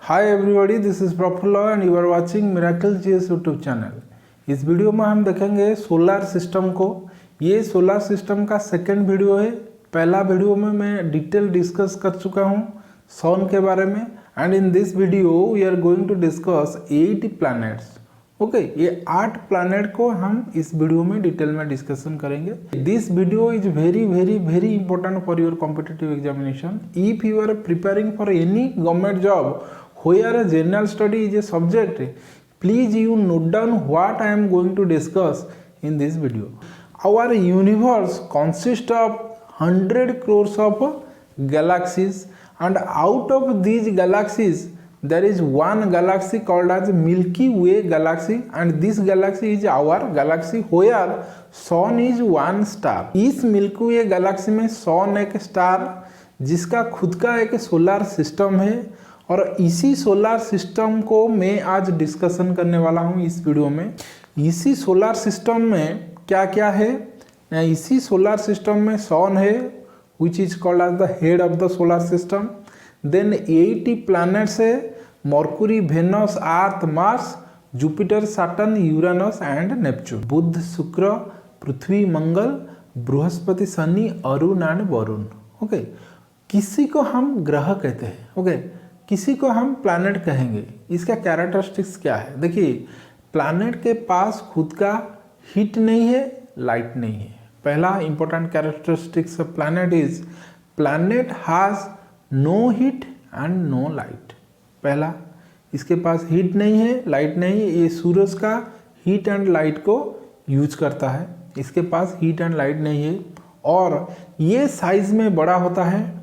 Hi everybody, this is Praful and you are watching miracle GS YouTube channel. इस video में हम देखेंगे solar system को। ये सोलर सिस्टम का सेकंड वीडियो है। पहला वीडियो में मैं डिटेल डिस्कस कर चुका हूँ सन के बारे में, and in this video we are going to discuss 8 planets. Okay, ये 8 प्लैनेट को हम इस वीडियो में डिटेल में डिस्कशन करेंगे। This video is very very very important for your competitive examination. If you are preparing for any government job where a general study is a subject, please you note down what I am going to discuss in this video. Our universe consists of 100 crores of galaxies, and out of these galaxies there is one galaxy called as Milky Way galaxy, and this galaxy is our galaxy where sun is one star. इस Milky Way galaxy में sun एक star जिसका खुद का एक solar system है, और इसी सोलर सिस्टम को मैं आज डिस्कशन करने वाला हूँ इस वीडियो में। इसी सोलर सिस्टम में क्या क्या है, इसी सोलर सिस्टम में सन है which is called as the head of the solar system. Then 80 planets है, Mercury, Venus, earth, Mars, Jupiter, Saturn, Uranus and Neptune. Budh, Shukra, Prithvi, Mangal, Brihaspati, Shani, Arun and Varun. Okay, किसी को हम ग्रह कहते हैं, ओके, किसी को हम प्लैनेट कहेंगे। इसका कैरेक्टरिस्टिक्स क्या है? देखिए, प्लैनेट के पास खुद का हीट नहीं है, लाइट नहीं है। पहला important characteristics of planet is planet has no heat and no light. पहला, इसके पास हीट नहीं है, लाइट नहीं है। ये सूरज का हीट एंड लाइट को यूज करता है, इसके पास हीट एंड लाइट नहीं है। और ये साइज में बड़ा होता है।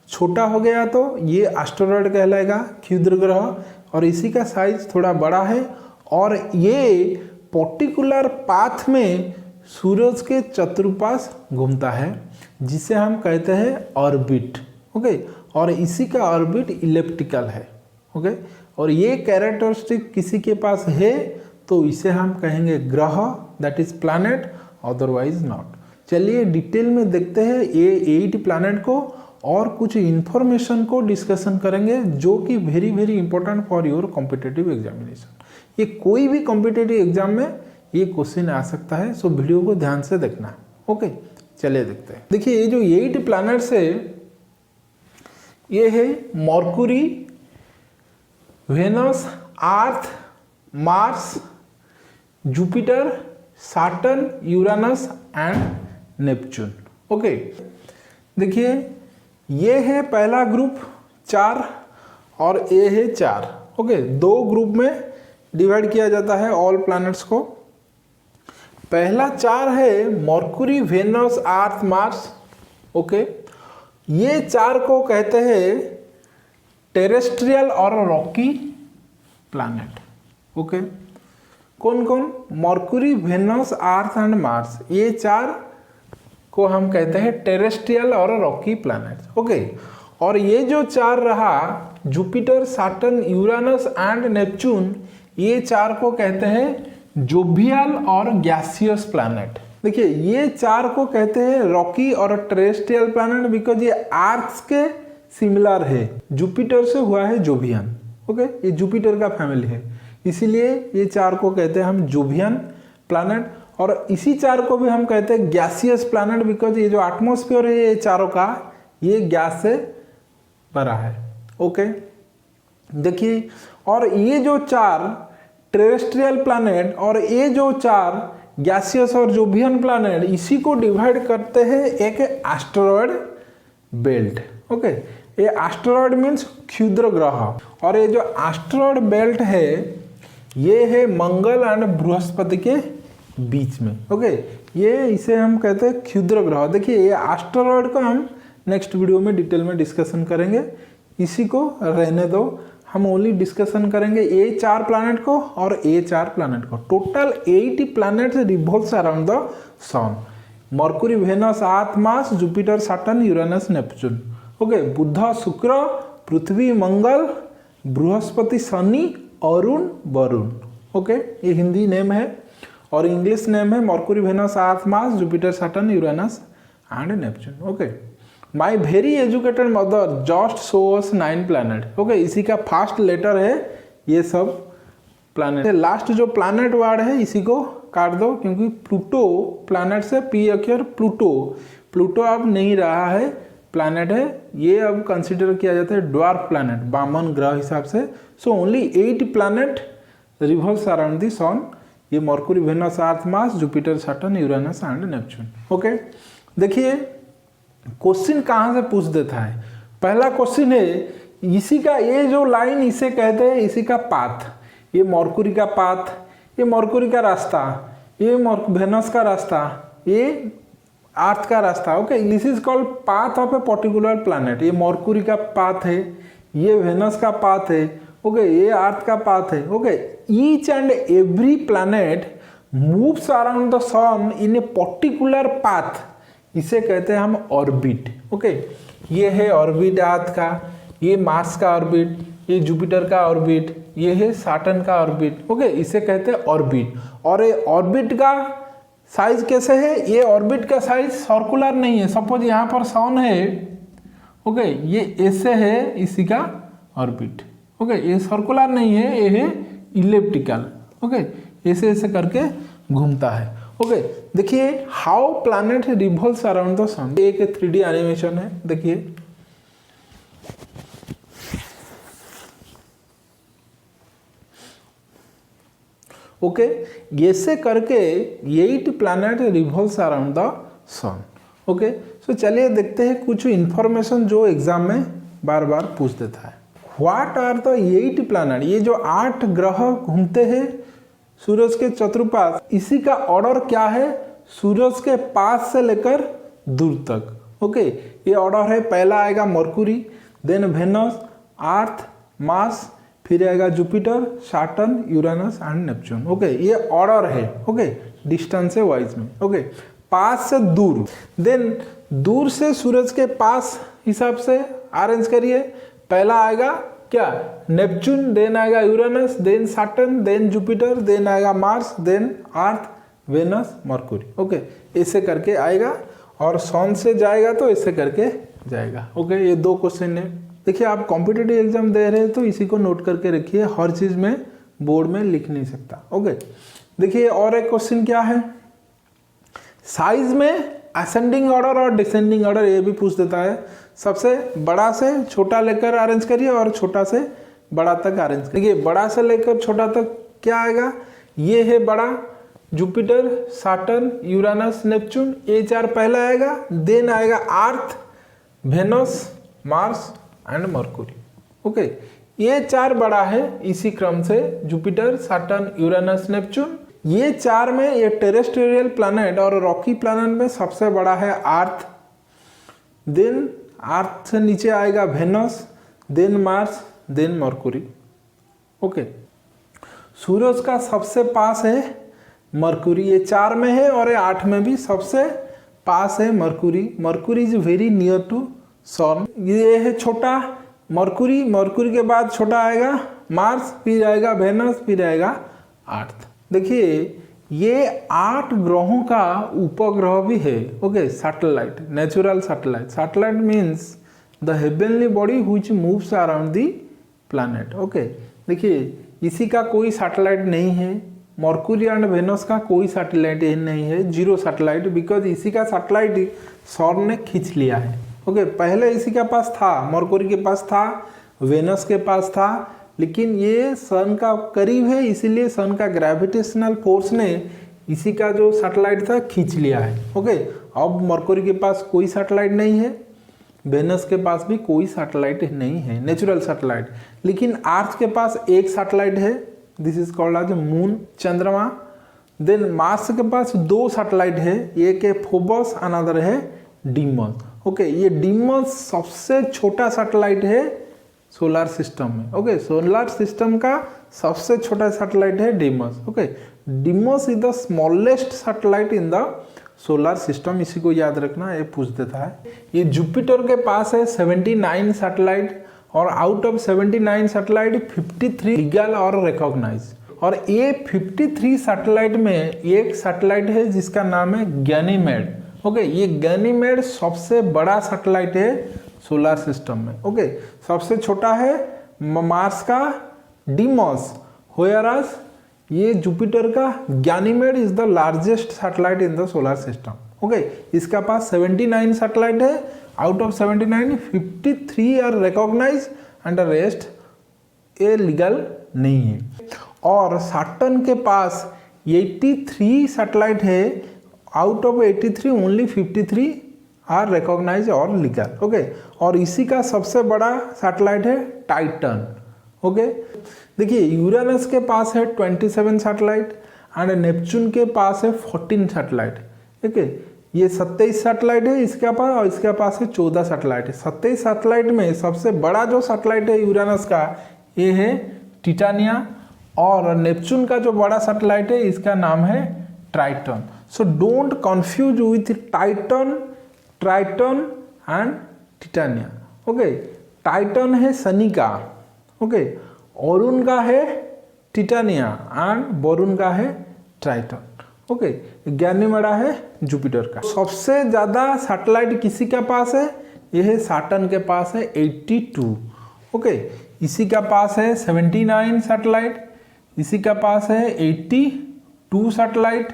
छोटा हो गया तो ये एस्टेरॉयड कहलाएगा, क्षुद्र ग्रह, और इसी का साइज थोड़ा बड़ा है। और ये पर्टिकुलर पाथ में सूरज के चतुर्पाश घूमता है, जिसे हम कहते हैं ऑर्बिट। ओके, और इसी का ऑर्बिट इलिप्टिकल है। ओके, और ये कैरेक्टरिस्टिक किसी के पास है तो इसे हम कहेंगे ग्रह, that is planet, otherwise not. चलिए डिटेल में देखते हैं ये 8 प्लैनेट को, और कुछ इंफॉर्मेशन को डिस्कशन करेंगे जो कि very very important for your competitive examination. ये कोई भी कॉम्पिटिटिव एग्जाम में ये क्वेश्चन आ सकता है, सो वीडियो को ध्यान से देखना। ओके, चलिए देखते हैं। देखिए, ये जो 8 प्लैनेट्स है, ये है Mercury, Venus, earth, Mars, Jupiter, Saturn, Uranus and Neptune. Okay, देखिए, ये है पहला ग्रुप 4 और ये है 4। ओके, 2 ग्रुप में डिवाइड किया जाता है ऑल प्लैनेट्स को। पहला 4 है मरकुरी, वेनस, अर्थ, मार्स। ओके, ये 4 को कहते हैं टेरेस्ट्रियल और रॉकी प्लैनेट। ओके, कौन कौन? Mercury, Venus, Earth and Mars, ये 4 को हम कहते हैं टेरेस्ट्रियल और रॉकी प्लैनेट्स। ओके, और ये जो 4 रहा, Jupiter, Saturn, Uranus and Neptune, ये 4 को कहते हैं जोवियल और गैसियस प्लैनेट। देखिए, ये 4 को कहते हैं रॉकी और टेरेस्ट्रियल प्लैनेट बिकॉज ये अर्थ के सिमिलर है। जुपिटर से हुआ है जोवियन। ओके, ये जुपिटर का फैमिली है, इसीलिए ये 4 को कहते हैं हम जोवियन प्लैनेट। और इसी 4 को भी हम कहते हैं गैसियस प्लैनेट बिकॉज ये जो एटमॉस्फेयर है ये चारों का, ये गैस से भरा है। ओके, देखिए, और ये जो 4 टेरेस्ट्रियल प्लैनेट और ये जो 4 गैसियस और जोवियन प्लैनेट, इसी को डिवाइड करते हैं एक एस्टेरॉयड बेल्ट। ओके, ये एस्टेरॉयड मीन्स क्षुद्र ग्रह, और ये जो एस्टेरॉयड बेल्ट है ये है मंगल एंड बृहस्पति के बीच में। ओके, ये इसे हम कहते हैं क्षुद्र ग्रह। देखिए, ये एस्टेरॉयड को हम नेक्स्ट वीडियो में डिटेल में डिस्कशन करेंगे, इसी को रहने दो। हम ओनली डिस्कशन करेंगे ये 4 प्लैनेट को और ये 4 प्लैनेट को। Total 80 planets revolves around the sun. Mercury, Venus, earth, Mars, Jupiter, Saturn, Uranus, Neptune. Okay, Budh, Shukra, Prithvi, Mangal, Brihaspati, Shani, Arun, Varun. Okay, ये हिंदी नेम है, और इंग्लिश नेम है Mercury, Venus, earth, Mars, Jupiter, Saturn, Uranus and Neptune. Okay, my very educated mother just show us 9 planet. Okay, इसी का first letter है ये सब planet. Last जो प्लैनेट वर्ड है इसी को काट दो, क्योंकि प्लूटो प्लैनेट से पी अक्षर प्लूटो अब नहीं रहा है, प्लैनेट है ये, अब कंसिडर किया जाता है ड्वार्फ प्लैनेट, बामन ग्रह हिसाब से। So only 8 planet revolves around the sun. ये Mercury, Venus, earth, Mars, Jupiter, Saturn, Uranus and Neptune. Okay, देखिए क्वेश्चन कहाँ से पूछ देता है। पहला क्वेश्चन है इसी का, ये जो लाइन इसे कहते हैं इसी का पाथ, ये मरकुरी का पाथ, ये मरकुरी का रास्ता, ये वेनस का रास्ता, ये अर्थ का रास्ता। Okay, this is called path of a particular planet. ये मरकुरी का पाथ है, ये वेनस का पाथ है, ओके, ये अर्थ का पाथ है। Okay, each and every planet moves around the sun in a particular path, इसे कहते हैं हम ऑर्बिट। ओके, ये है ऑर्बिट अर्थ का, ये मार्स का ऑर्बिट, ये जुपिटर का ऑर्बिट, ये है सैटर्न का ऑर्बिट। ओके, इसे कहते हैं ऑर्बिट। और ये ऑर्बिट का साइज कैसे है, ये ऑर्बिट का साइज सर्कुलर नहीं है। सपोज यहाँ पर सन है, ओके, ये ऐसे है इसी का ऑर्बिट। ओके, ये सर्कुलर नहीं है, ये है इलिप्टिकल। ओके, ऐसे ऐसे करके घूमता है। ओके, देखिए how planet revolves around the sun, एक 3D एनिमेशन है, देखिए। ओके, ऐसे करके 8 planet revolves around the sun. Okay, so चलिए देखते हैं कुछ इंफॉर्मेशन जो एग्जाम में बार बार पूछ देता है। व्हाट आर द 8 प्लैनेट, ये जो 8 ग्रह घूमते हैं सूरज के चतुर्पाश, इसी का ऑर्डर क्या है, सूरज के पास से लेकर दूर तक। ओके, ये ऑर्डर है, पहला आएगा मरकुरी, देन वेनस, अर्थ, मार्स, फिर आएगा Jupiter, Saturn, Uranus and Neptune. Okay, ये ऑर्डर है। ओके, डिस्टेंस से वाइज में। ओके, पास से दूर, देन दूर से सूरज के पास हिसाब से अरेंज करिए। पहला आएगा क्या, नेपच्यून, देन आएगा Uranus, then Saturn, then Jupiter, then आएगा Mars, then earth, Venus, Mercury. Okay, ऐसे करके आएगा, और सन से जाएगा तो ऐसे करके जाएगा। ओके, ये 2 क्वेश्चन है। देखिए आप कॉम्पिटिटिव एग्जाम दे रहे हैं तो इसी को नोट करके रखिए, हर चीज में बोर्ड में लिख नहीं सकता। ओके, देखिए और एक क्वेश्चन क्या है, साइज में असेंडिंग ऑर्डर और डिसेंडिंग ऑर्डर, ये भी पूछ देता है। सबसे बड़ा से छोटा लेकर अरेंज करिए और छोटा से बड़ा तक अरेंज करिए। बड़ा से लेकर छोटा तक क्या आएगा, ये है बड़ा, जुपिटर, सैटर्न, यूरेनस, नेपच्यून, ये 4 पहला आएगा, देन आएगा earth, Venus, Mars and Mercury. Okay, ये 4 बड़ा है इसी क्रम से, जुपिटर, सैटर्न, यूरेनस, नेपच्यून। ये 4 में ये टेरेस्ट्रियल प्लैनेट और रॉकी प्लैनेट में सबसे बड़ा है अर्थ, देन अर्थ से नीचे आएगा Venus, then Mars, then Mercury. Okay, सूरज का सबसे पास है मरकुरी, ये 4 में है, और ये 8 में भी सबसे पास है Mercury. Mercury is very near to sun. ये है छोटा मरकुरी, मरकुरी के बाद छोटा आएगा मार्स, फिर आएगा वेनस, फिर आएगा अर्थ। देखिए ये 8 ग्रहों का उपग्रह भी है। Okay, satellite, natural satellite. Satellite means the heavenly body which moves around the planet. Okay, देखिए इसी का कोई सैटेलाइट नहीं है, मरकुरी एंड वेनस का कोई सैटेलाइट नहीं है, 0 सैटेलाइट, बिकॉज इसी का सैटेलाइट सन ने खींच लिया है। ओके, पहले इसी के पास था, मरकुरी के पास था, वेनस के पास था, लेकिन ये सन का करीब है, इसीलिए सन का ग्रेविटेशनल फोर्स ने इसी का जो सैटेलाइट था खींच लिया है। ओके, अब मरकुरी के पास कोई सैटेलाइट नहीं है, वेनस के पास भी कोई सैटेलाइट नहीं है, नेचुरल सैटेलाइट। लेकिन अर्थ के पास एक सैटेलाइट है, this is called as moon, चंद्रमा। देन मार्स के पास 2 सैटेलाइट है, एक है फोबस, अनदर है डीमस। ओके, ये डीमस सबसे छोटा सैटेलाइट है सोलर सिस्टम में। ओके, सोलर सिस्टम का सबसे छोटा सैटेलाइट है Deimos. Okay, Deimos is the smallest satellite in the solar system, इसी को याद रखना, ये पूछ देता है। ये जुपिटर के पास है 79 सैटेलाइट, और आउट ऑफ 79 सैटेलाइट 53 लीगल और रिकॉग्नाइज। और ये 53 सैटेलाइट में एक सैटेलाइट है जिसका नाम है गैनीमेड। ओके, ये गैनीमेड सबसे बड़ा सैटेलाइट है सोलर सिस्टम में। ओके, सबसे छोटा है मार्स का डीमॉस, व्हेयरएज ये जुपिटर का Ganymede is the largest satellite in the solar system. Okay, इसका पास 79 सैटेलाइट है, out of 79 53 are recognize and the rest ये लीगल नहीं है। और सैटर्न के पास 83 सैटेलाइट है, out of 83 only 53 are recognize और लीगल। ओके, और इसी का सबसे बड़ा सैटेलाइट है टाइटन। ओके, देखिए यूरेनस के पास है 27 सैटेलाइट एंड नेपच्यून के पास है 14 सैटेलाइट। ओके, ये 27 सैटेलाइट है इसके पास और इसके पास है 14 सैटेलाइट है। 27 सैटेलाइट में सबसे बड़ा जो सैटेलाइट है यूरेनस का ये है टिटानिया, और नेपच्यून का जो बड़ा सैटेलाइट है इसका नाम है Triton. So don't confuse with Triton and Titania. Okay, Titan है शनि का, ओके, अरुण का है टिटानिया एंड वरुण का है ट्राइटन। ओके, गैनीमेड है जुपिटर का। सबसे ज़्यादा सैटेलाइट किसी के पास है, यह है सैटर्न के पास है 82। ओके, इसी का पास है 79 सैटेलाइट, इसी का पास है 82 सैटेलाइट,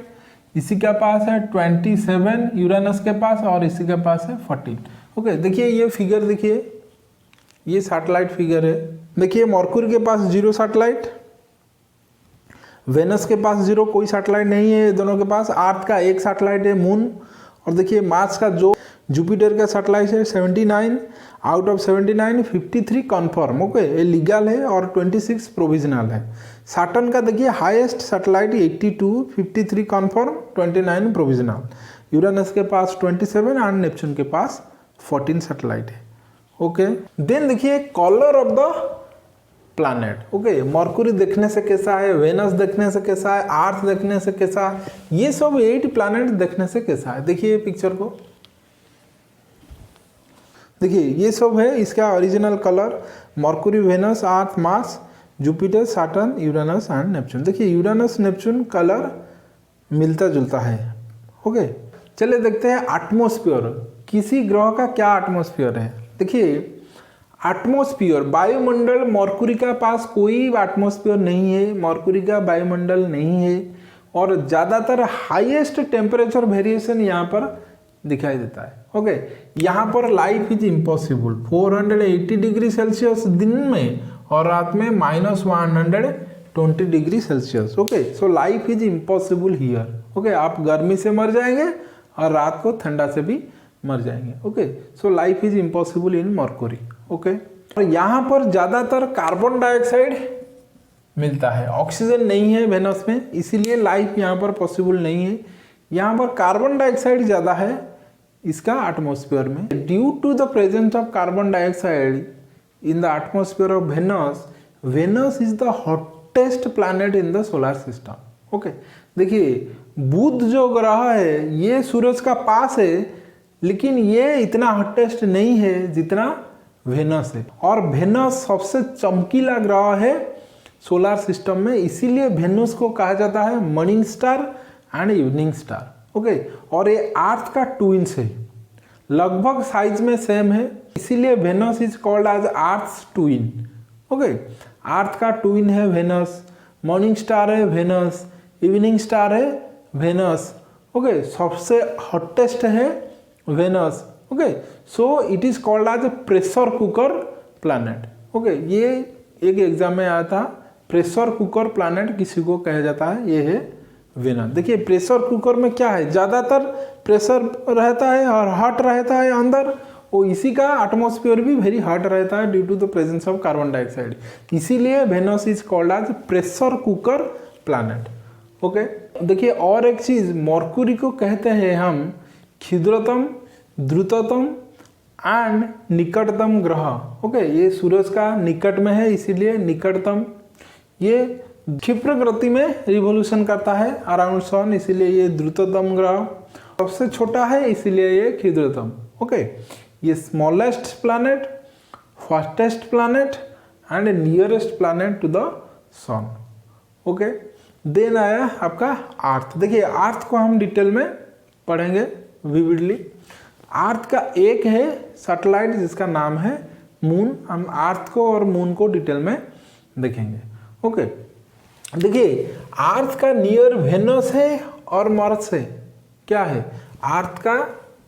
इसी का पास है 27 यूरेनस के पास और इसी के पास है 14। ओके, देखिए ये फिगर, देखिए ये सैटेलाइट फिगर है। देखिए मरकुरी के पास 0 सैटेलाइट, वेनस के पास 0, कोई सैटेलाइट नहीं है दोनों के पास। अर्थ का एक सैटेलाइट है मून, और देखिए मार्स का जो जुपिटर का सैटेलाइट है 79, आउट ऑफ 79 53 कन्फर्म। ओके, ये लीगल है और 26 प्रोविजनल है। सैटर्न का देखिए highest satellite 82, 53 confirm, 29 provisional. Uranus के पास 27 एंड नेपच्यून के पास 14 सैटेलाइट है। ओके, देन देखिए colour of the planet. Okay, Mercury देखने से कैसा है, वेनस देखने से कैसा है, अर्थ देखने से कैसा है, ये सब 8 प्लैनेट देखने से कैसा है। देखिए पिक्चर को, देखिए ये सब है इसका original colour. Mercury, Venus, earth, Mars, Jupiter, Saturn, Uranus and Neptune. देखिए यूरेनस नेपच्यून कलर मिलता जुलता है। ओके, चलिए देखते हैं एटमॉस्फेयर। किसी ग्रह का क्या एटमॉस्फेयर है। देखिए एटमॉस्फेयर, वायुमंडल, मरकुरी का पास कोई एटमॉस्फेयर नहीं है, मरकुरी का वायुमंडल नहीं है, और ज़्यादातर हाईएस्ट टेम्परेचर वेरिएशन यहाँ पर दिखाई देता है। ओके, यहाँ पर life is impossible. 480 degree Celsius दिन में और रात में -120 degree Celsius. Okay, so life is impossible here. Okay, आप गर्मी से मर जाएंगे और रात को ठंडा से भी मर जाएंगे। Okay, so life is impossible in Mercury. Okay, और यहाँ पर ज़्यादातर कार्बन डाइऑक्साइड मिलता है, ऑक्सीजन नहीं है वेनस में, इसीलिए लाइफ यहाँ पर पॉसिबल नहीं है। यहाँ पर कार्बन डाइऑक्साइड ज़्यादा है इसका एटमॉस्फेयर में। Due to the presence of carbon dioxide in the atmosphere of Venus, Venus is the hottest planet in the solar system. Okay, देखिए बुध जो ग्रह है ये सूरज का पास है, लेकिन ये इतना हॉटेस्ट नहीं है जितना वेनस है। और वेनस सबसे चमकीला ग्रह है सोलर सिस्टम में, इसीलिए वेनस को कहा जाता है morning star and evening star. Okay, और ये अर्थ का ट्विंस है, लगभग साइज में सेम है, इसीलिए Venus is called as earth's twin. Okay, अर्थ का ट्विन है वेनस, मॉर्निंग स्टार है वेनस, इवनिंग स्टार है वेनस। ओके, सबसे हॉटेस्ट है Venus. Okay, so it is called as pressure cooker planet. Okay, ये एक एग्जाम में आया था, प्रेशर कुकर प्लैनेट किसी को कहा जाता है, ये है वेनस। देखिए प्रेशर कुकर में क्या है, ज़्यादातर प्रेशर रहता है और हॉट रहता है अंदर, और इसी का एटमॉस्फेयर भी वेरी हॉट रहता है due to the presence of carbon dioxide, इसीलिए Venus is called as pressure cooker planet. Okay, देखिए और एक चीज़, मरकुरी को कहते हैं हम क्षुद्रतम, द्रुततम एंड निकटतम ग्रह। ओके, ये सूरज का निकट में है इसीलिए निकटतम, ये क्षिप्र गति में रिवोल्यूशन करता है अराउंड सन, इसीलिए ये द्रुततम ग्रह। सबसे छोटा है इसीलिए ये क्षुद्रतम। ओके, ये smallest planet, fastest planet and nearest planet to the sun. Okay, then आया आपका अर्थ। देखिए अर्थ को हम डिटेल में पढ़ेंगे विविडली। अर्थ का एक है सैटेलाइट जिसका नाम है मून। हम अर्थ को और मून को डिटेल में देखेंगे। ओके, देखिए अर्थ का नियर वेनस है और मार्स है, क्या है? अर्थ का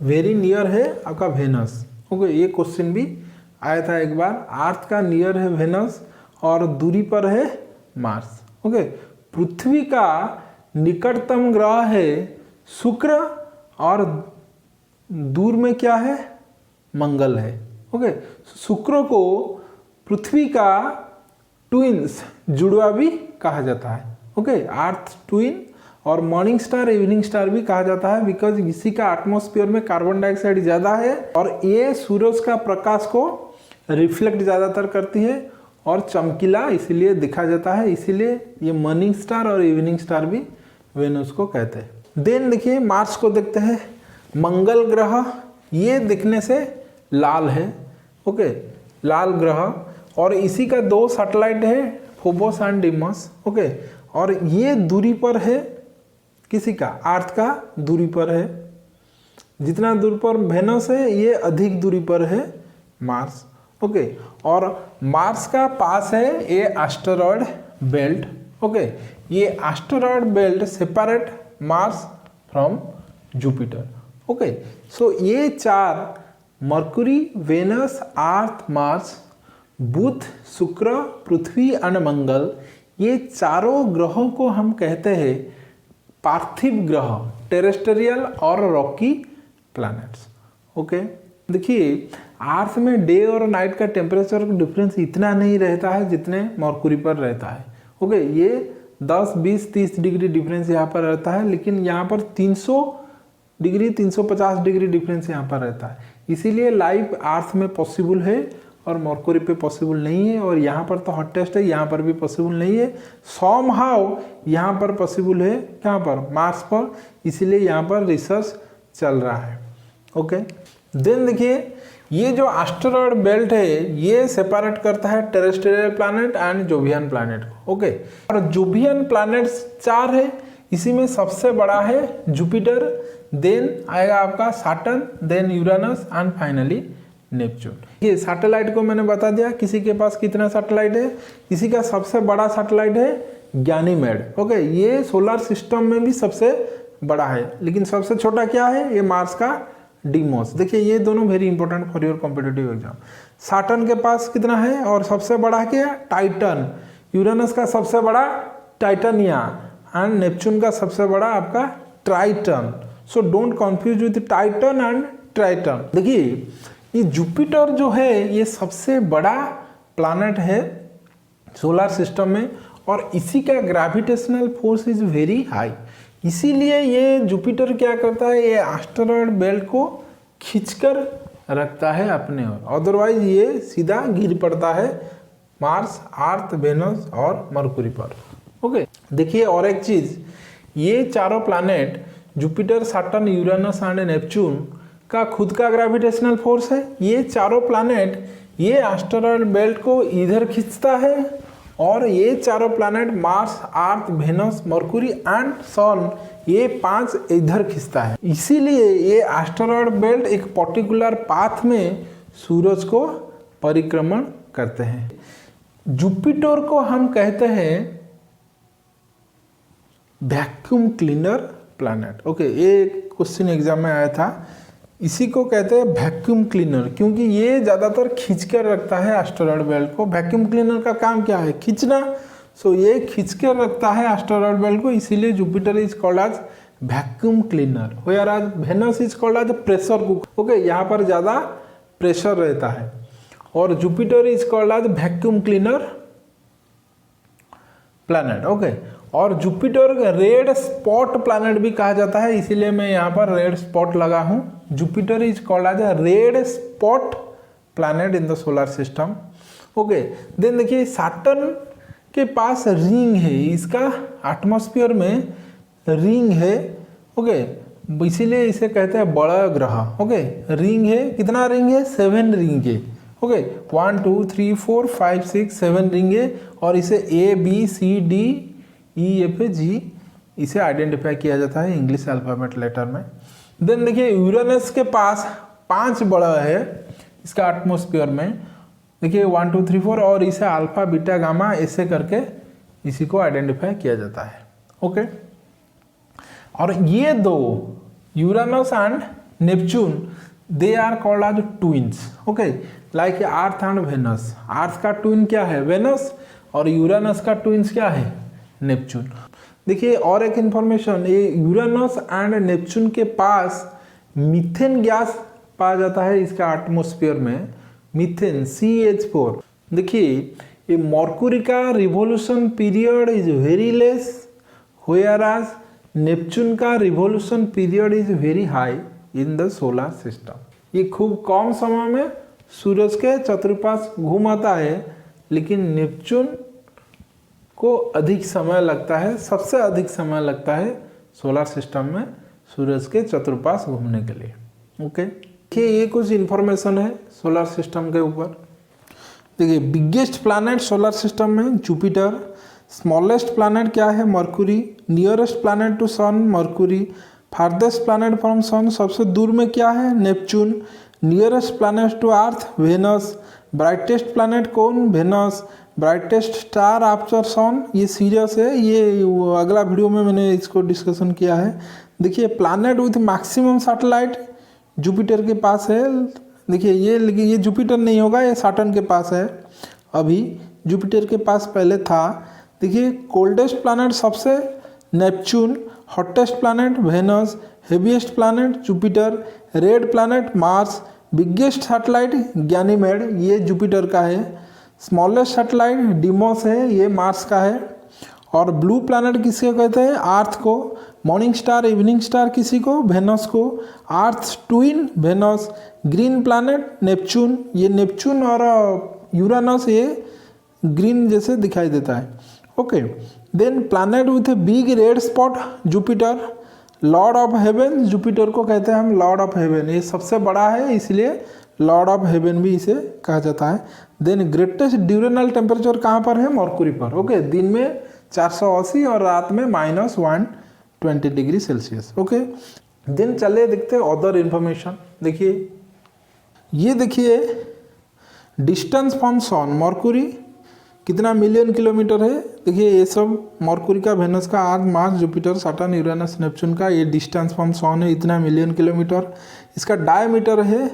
वेरी नियर है आपका वेनस। ओके, ये क्वेश्चन भी आया था एक बार। अर्थ का नियर है वेनस और दूरी पर है मार्स। ओके, पृथ्वी का निकटतम ग्रह है शुक्र और दूर में क्या है? मंगल है। ओके, शुक्र को पृथ्वी का ट्विंस, जुड़वा भी कहा जाता है। ओके, अर्थ ट्विन और मॉर्निंग स्टार, इवनिंग स्टार भी कहा जाता है, बिकॉज इसी का एटमॉस्फेयर में कार्बन डाइऑक्साइड ज़्यादा है और ये सूरज का प्रकाश को रिफ्लेक्ट ज़्यादातर करती है और चमकीला इसीलिए दिखा जाता है, इसीलिए ये मॉर्निंग स्टार और इवनिंग स्टार भी वेनस को कहते हैं। देन देखिए मार्स को देखते हैं। मंगल ग्रह ये दिखने से लाल है। ओके, लाल ग्रह, और इसी का 2 सैटेलाइट है, फोबोस एंड डिमस। ओके, और ये दूरी पर है किसी का? अर्थ का दूरी पर है। जितना दूर पर वेनस है ये अधिक दूरी पर है मार्स। ओके, और मार्स का पास है ये एस्टेरॉयड बेल्ट। ओके, ये asteroid belt separate Mars from Jupiter. Okay, so ये 4 Mercury, Venus, earth, Mars, Budh, Shukra, Prithvi and मंगल, ये चारों ग्रहों को हम कहते हैं पार्थिव ग्रह, टेरेस्ट्रियल और रॉकी प्लैनेट्स। ओके, देखिए अर्थ में डे और नाइट का टेम्परेचर डिफरेंस इतना नहीं रहता है जितने मरकुरी पर रहता है। ओके, ये 10, 20, 30 डिग्री डिफरेंस यहाँ पर रहता है, लेकिन यहाँ पर 300 डिग्री 350 डिग्री डिफरेंस यहाँ पर रहता है। इसीलिए लाइफ अर्थ में पॉसिबल है और मरकुरी पे पॉसिबल नहीं है, और यहाँ पर तो हॉटेस्ट है, यहाँ पर भी पॉसिबल नहीं है। समहाउ यहाँ पर पॉसिबल है, कहाँ पर? मार्स पर, इसीलिए यहाँ पर रिसर्च चल रहा है। ओके, देन देखिए ये जो एस्टेरॉयड बेल्ट है ये सेपरेट करता है terrestrial planet and Jovian planet को। ओके, और जोवियन प्लैनेट्स 4 है, इसी में सबसे बड़ा है जुपिटर, देन आएगा आपका Saturn, then Uranus and finally Neptune. ये सैटेलाइट को मैंने बता दिया किसी के पास कितना सैटेलाइट है। इसी का सबसे बड़ा सैटेलाइट है गैनीमेड। ओके, ये सोलर सिस्टम में भी सबसे बड़ा है, लेकिन सबसे छोटा क्या है? ये मार्स का डीमोस। देखिए ये दोनों very important for your competitive exam. Saturn के पास कितना है और सबसे बड़ा क्या? टाइटन। यूरेनस का सबसे बड़ा टाइटनिया एंड नेपच्यून का सबसे बड़ा आपका Triton. So don't confuse with Titan and Triton. देखिए ये जुपिटर जो है ये सबसे बड़ा प्लैनेट है सोलर सिस्टम में, और इसी का gravitational force is very high. इसीलिए ये जुपिटर क्या करता है? ये एस्टेरॉयड बेल्ट को खींचकर रखता है अपने ओर, अदरवाइज ये सीधा गिर पड़ता है मार्स, अर्थ, वेनस और मरकुरी पर। ओके, देखिए और एक चीज, ये चारों planet Jupiter, Saturn, Uranus and Neptune का खुद का ग्रेविटेशनल फोर्स है। ये चारों प्लैनेट ये एस्टेरॉयड बेल्ट को इधर खींचता है, और ये चारों planet Mars, earth, Venus, Mercury and sun, ये 5 इधर खींचता है। इसीलिए ये एस्टेरॉयड बेल्ट एक पर्टिकुलर पाथ में सूरज को परिक्रमण करते हैं। जुपिटर को हम कहते हैं वैक्यूम क्लीनर प्लैनेट। ओके, ये क्वेश्चन एग्जाम में आया था। इसी को कहते हैं वैक्यूम क्लीनर, क्योंकि ये ज़्यादातर खींच कर रखता है एस्टेरॉयड बेल्ट को। वैक्यूम क्लीनर का काम क्या है? खींचना। सो ये खींच कर रखता है एस्टेरॉयड बेल्ट को, इसीलिए Jupiter is called as vacuum cleaner. Whereas Venus is called as pressure cooker. Okay, यहाँ पर ज़्यादा प्रेशर रहता है, और Jupiter is called as vacuum cleaner planet. Okay, और जुपिटर रेड स्पॉट प्लैनेट भी कहा जाता है, इसीलिए मैं यहाँ पर रेड स्पॉट लगा हूँ। Jupiter is called as a red spot planet in the solar system. Okay, then देखिए सैटर्न के पास रिंग है, इसका एटमॉस्फेयर में रिंग है। ओके, इसीलिए इसे कहते हैं बड़ा ग्रह। ओके, रिंग है, कितना रिंग है? 7 रिंग है। ओके, 1 2 3 4 5 6 7 रिंग है, और इसे ABCDEFG इसे आइडेंटिफाई किया जाता है इंग्लिश अल्फ़ाबेट लेटर में। देन देखिए यूरेनस के पास 5 बड़ा है इसका एटमॉस्फेयर में, देखिए 1 2 3 4, और इसे अल्फा बीटा गामा ऐसे करके इसी को आइडेंटिफाई किया जाता है। ओके, और ये दो Uranus and Neptune they are called as twins. Okay, like earth and Venus, earth का ट्विन क्या है वेनस, और यूरेनस का ट्विन्स क्या है नेपच्यून। देखिए और एक इंफॉर्मेशन, ये यूरेनस एंड नेपच्यून के पास मीथेन गैस पाया जाता है इसका एटमॉस्फेयर में, मीथेन CH4। देखिए ये मरकुरी का revolution period is very less, whereas Neptune का revolution period is very high in the solar system. ये खूब कम समय में सूरज के चतुर्पाश घूमाता है, लेकिन नेपच्यून को अधिक समय लगता है, सबसे अधिक समय लगता है सोलर सिस्टम में सूरज के चतुर्पाश घूमने के लिए। ओके, देखिए ये कुछ इंफॉर्मेशन है सोलर सिस्टम के ऊपर। देखिए बिगेस्ट प्लैनेट सोलर सिस्टम में जुपिटर, स्मॉलेस्ट प्लैनेट क्या है Mercury, nearest planet to sun Mercury, farthest planet from sun सबसे दूर में क्या है Neptune, nearest planet to earth Venus, brightest planet कौन Venus, brightest star after sun ये सीरियस है, ये अगला वीडियो में मैंने इसको डिस्कशन किया है। देखिए planet with maximum satellite Jupiter के पास है। देखिए ये जुपिटर नहीं होगा, ये सैटर्न के पास है, अभी जुपिटर के पास पहले था। देखिए कोल्डेस्ट प्लैनेट सबसे Neptune, hottest planet Venus, heaviest planet Jupiter, red planet Mars, biggest satellite Ganymede ये जुपिटर का है, स्मॉलेस्ट सैटेलाइट डिमोस है ये मार्स का है, और ब्लू प्लैनेट किसको कहते हैं अर्थ को, मॉर्निंग स्टार इवनिंग स्टार किसी को वेनस को, earth twin Venus, green planet Neptune, ये नेपच्यून और यूरेनस ये ग्रीन जैसे दिखाई देता है। Okay, then planet with a big red spot Jupiter, lord of heaven Jupiter को कहते हैं हम लॉर्ड ऑफ हेवन, ये सबसे बड़ा है इसलिए लॉर्ड ऑफ हेवन भी इसे कहा जाता है। देन ग्रेटेस्ट ड्यूरेनल टेम्परेचर कहाँ पर है मरकुरी पर। ओके, दिन में 480 और रात में -120 डिग्री सेल्सियस। ओके, देन चलिए देखते हैं अदर इन्फॉर्मेशन। देखिए ये देखिए डिस्टेंस फ्रॉम सन मरकुरी कितना मिलियन किलोमीटर है। देखिए ये सब मरकुरी का, वेनस का, earth, Mars, Jupiter, Saturn, Uranus, Neptune का ये डिस्टेंस फ्रॉम सन है इतना मिलियन किलोमीटर। इसका डायमीटर है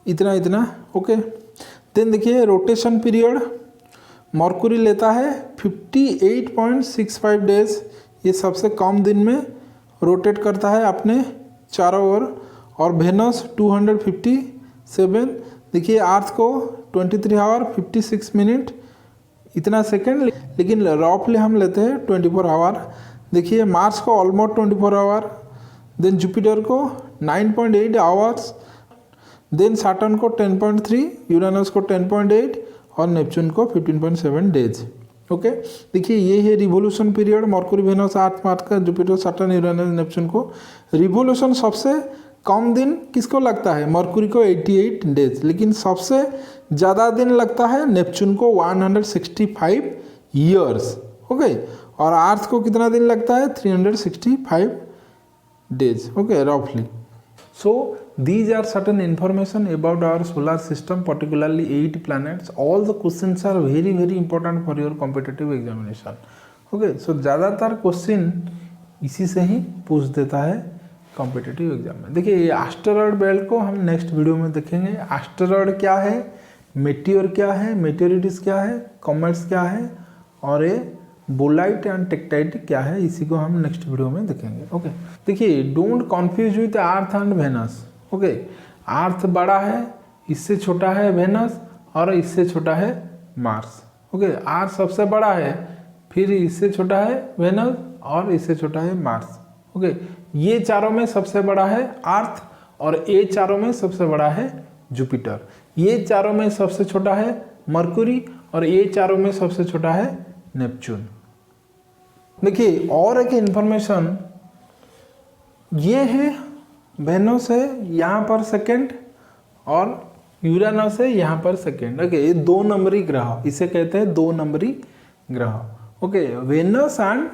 इतना। ओके, देन देखिए रोटेशन पीरियड मरकुरी लेता है 58.65 डेज, ये सबसे कम दिन में रोटेट करता है अपने चारों ओर, और वेनस 257। देखिए अर्थ को 23 आवर 56 मिनट इतना सेकेंड, लेकिन रफली हम लेते हैं 24 आवर। देखिए मार्स को ऑलमोस्ट 24 आवर, देन जुपिटर को 9.8 आवर्स, देन सैटर्न को 10.3, यूरेनस को 10.8 और नेपच्यून को 15.7 डेज। ओके, देखिए ये है रिवोल्यूशन पीरियड मरकुरी वेनस अर्थ मार्स का, जुपिटर सैटर्न यूरेनस नेपच्यून को। रिवोल्यूशन सबसे कम दिन किसको लगता है मरकुरी को 88 डेज, लेकिन सबसे ज़्यादा दिन लगता है नेपच्यून को 165 ईयर्स। ओके, और अर्थ को कितना दिन लगता है 365 डेज। ओके, रफली। So these are certain information about our solar system, particularly 8 planets. All the questions are very important for your competitive examination. Okay, so ज़्यादातर क्वेश्चन इसी से ही पूछ देता है कॉम्पिटिटिव एग्जाम में। देखिए ये एस्टेरॉयड बेल्ट को हम नेक्स्ट वीडियो में देखेंगे। एस्टेरॉयड क्या है, मेटियोर क्या है, मेटियोरिटीज क्या है, कॉमेट्स क्या है, और ये बोलाइट एंड टेक्टाइट क्या है, इसी को हम नेक्स्ट वीडियो में देखेंगे। ओके, देखिए don't confuse with earth and Venus. Okay, earth बड़ा है, इससे छोटा है वेनस, और इससे छोटा है मार्स। ओके, अर्थ सबसे बड़ा है, फिर इससे छोटा है वेनस, और इससे छोटा है मार्स। ओके, ये चारों में सबसे बड़ा है अर्थ, और ये चारों में सबसे बड़ा है जुपिटर। ये चारों में सबसे छोटा है मरकुरी, और ये चारों में सबसे छोटा है नेपच्यून। देखिए और एक इंफॉर्मेशन, ये है वेनस है यहाँ पर सेकेंड, और यूरेनस है यहाँ पर सेकेंड। ओके, ये 2 नंबरी ग्रह, इसे कहते हैं 2 नंबरी ग्रह। ओके, वेनस एंड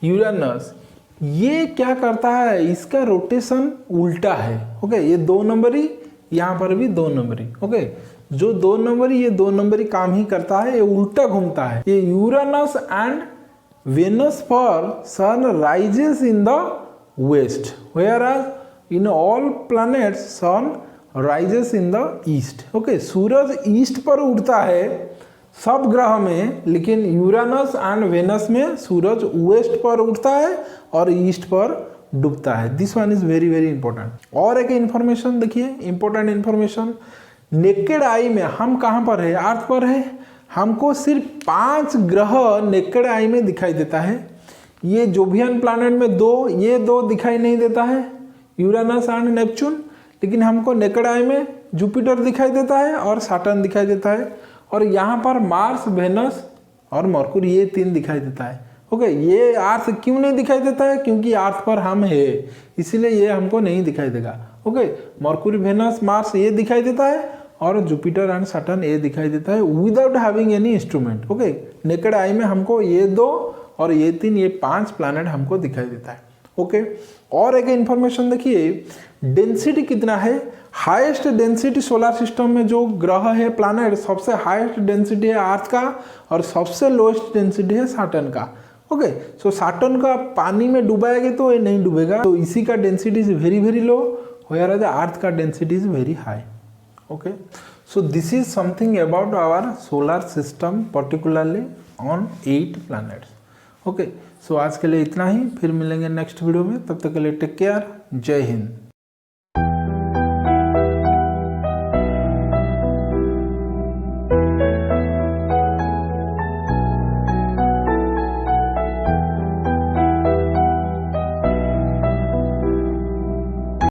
यूरेनस ये क्या करता है, इसका रोटेशन उल्टा है। ओके, ये 2 नंबरी, यहाँ पर भी 2 नंबरी। ओके, जो 2 नंबरी, ये 2 नंबरी काम ही करता है, ये उल्टा घूमता है। ये यूरेनस एंड वेनस पर sun rises in the west, whereas in all planets sun rises in the east. Okay, सूरज ईस्ट पर उठता है सब ग्रह में, लेकिन यूरेनस एंड वेनस में सूरज वेस्ट पर उठता है और ईस्ट पर डूबता है। This one is very very important. और एक इंफॉर्मेशन देखिए, इंपॉर्टेंट इंफॉर्मेशन, नेकेड आई में हम कहाँ पर है, अर्थ पर है, हमको सिर्फ 5 ग्रह नेकेड आई में दिखाई देता है। ये जोवियन प्लैनेट में 2, ये 2 दिखाई नहीं देता है, यूरेनस एंड नेपच्यून, लेकिन हमको नेकेड आई में जुपिटर दिखाई देता है और सैटर्न दिखाई देता है। और यहाँ पर मार्स, वेनस और मरकुरी, ये 3 दिखाई देता है। ओके, ये अर्थ क्यों नहीं दिखाई देता है, क्योंकि अर्थ पर हम है, इसीलिए ये हमको नहीं दिखाई देगा। ओके, मरकुरी, वेनस, मार्स ये दिखाई देता है और जुपिटर एंड सैटर्न ये दिखाई देता है without having any instrument. Okay, naked eye में हमको ये 2 और ये 3, ये 5 प्लैनेट हमको दिखाई देता है। ओके, और एक इंफॉर्मेशन देखिए, डेंसिटी कितना है, हाईएस्ट डेंसिटी सोलर सिस्टम में जो ग्रह है, प्लैनेट, सबसे हाईएस्ट डेंसिटी है अर्थ का और सबसे लोएस्ट डेंसिटी है सैटर्न का। ओके, सो सैटर्न का पानी में डुबाएंगे तो ये नहीं डूबेगा, तो इसी का density is very very low, whereas earth का density is very high. Okay, so this is something about our solar system, particularly on 8 planets. Okay, so आज के लिए इतना ही, फिर मिलेंगे नेक्स्ट वीडियो में, तब तक के लिए टेक केयर, जय हिंद।